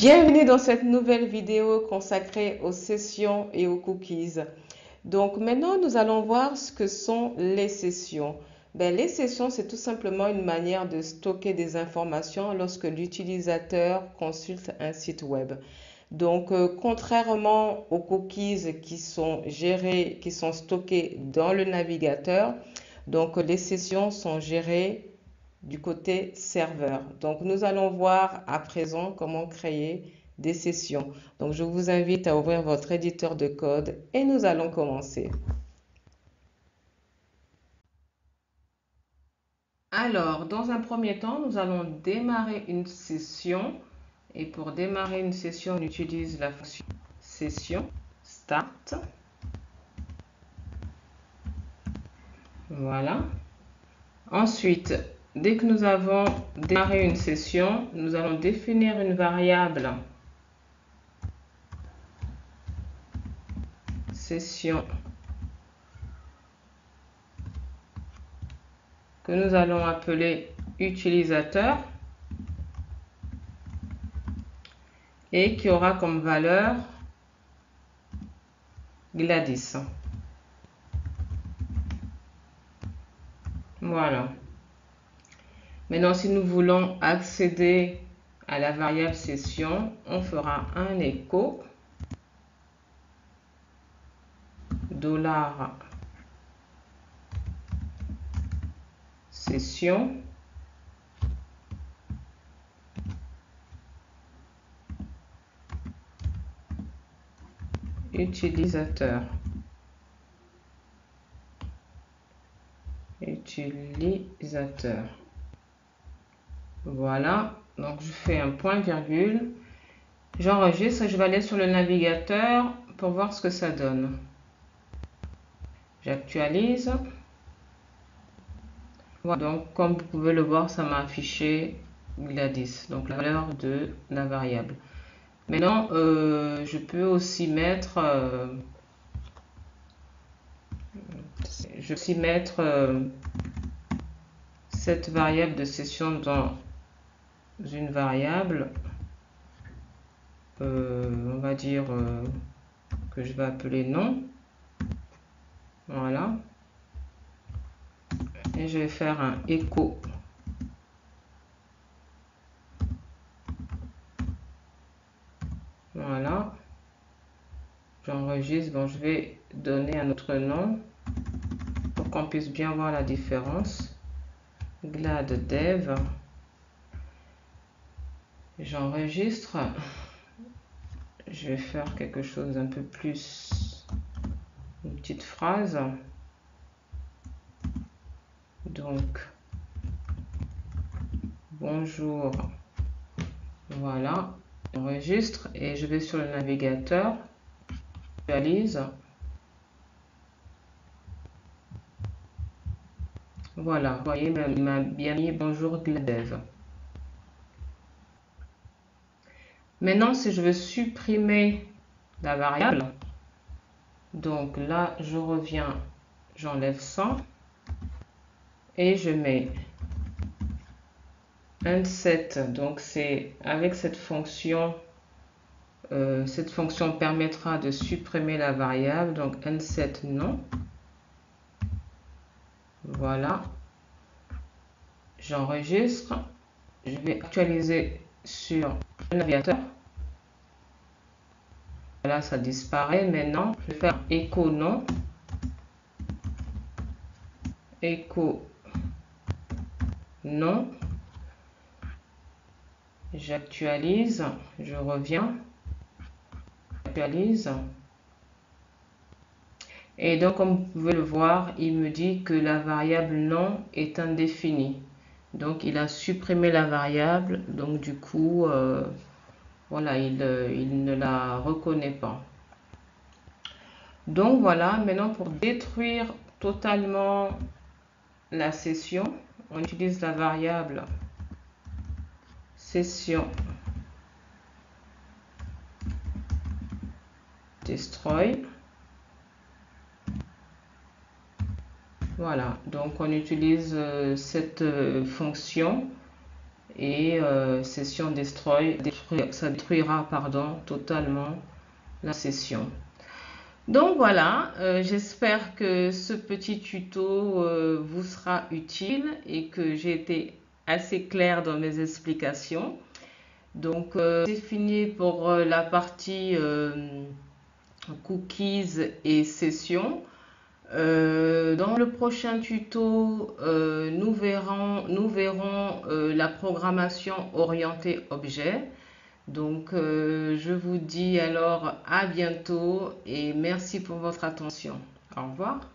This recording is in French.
Bienvenue dans cette nouvelle vidéo consacrée aux sessions et aux cookies. Donc maintenant, nous allons voir ce que sont les sessions. Les sessions, c'est tout simplement une manière de stocker des informations lorsque l'utilisateur consulte un site web. Donc, contrairement aux cookies qui sont gérés, qui sont stockés dans le navigateur, donc les sessions sont gérées du côté serveur. Donc, nous allons voir à présent comment créer des sessions. Donc, je vous invite à ouvrir votre éditeur de code et nous allons commencer. Alors, dans un premier temps, nous allons démarrer une session. Et pour démarrer une session, on utilise la fonction session start. Voilà. Ensuite, dès que nous avons démarré une session, nous allons définir une variable session que nous allons appeler utilisateur et qui aura comme valeur Gladys. Voilà. Maintenant, si nous voulons accéder à la variable session, on fera un écho $session utilisateur. Voilà, donc je fais un point virgule, j'enregistre et je vais aller sur le navigateur pour voir ce que ça donne. J'actualise. Voilà, donc comme vous pouvez le voir, ça m'a affiché Gladys, donc la valeur de la variable. Maintenant, je peux aussi mettre cette variable de session dans une variable, on va dire que je vais appeler nom. Voilà. Et je vais faire un écho. Voilà. J'enregistre. Bon, je vais donner un autre nom pour qu'on puisse bien voir la différence. Glad Dev. J'enregistre. Je vais faire quelque chose un peu plus, une petite phrase. Donc, bonjour. Voilà. J'enregistre et je vais sur le navigateur. J'actualise. Voilà, vous voyez, il m'a bien mis bonjour Gladev. Maintenant, si je veux supprimer la variable, donc là, je reviens, j'enlève 100 et je mets unset. Donc, c'est avec cette fonction permettra de supprimer la variable. Donc, unset non. Voilà. J'enregistre. Je vais actualiser sur le navigateur. Là, ça disparaît. Maintenant, je vais faire écho non. Écho non. J'actualise. Je reviens. J'actualise. Et donc, comme vous pouvez le voir, il me dit que la variable non est indéfinie. Donc, il a supprimé la variable. Donc, du coup, voilà, il ne la reconnaît pas. Donc, voilà, maintenant pour détruire totalement la session, on utilise la variable session destroy. Voilà, donc on utilise cette fonction et session destroy, ça détruira totalement la session. Donc voilà, j'espère que ce petit tuto vous sera utile et que j'ai été assez claire dans mes explications. Donc c'est fini pour la partie cookies et sessions. Dans le prochain tuto, nous verrons la programmation orientée objet. Donc, je vous dis alors à bientôt et merci pour votre attention. Au revoir.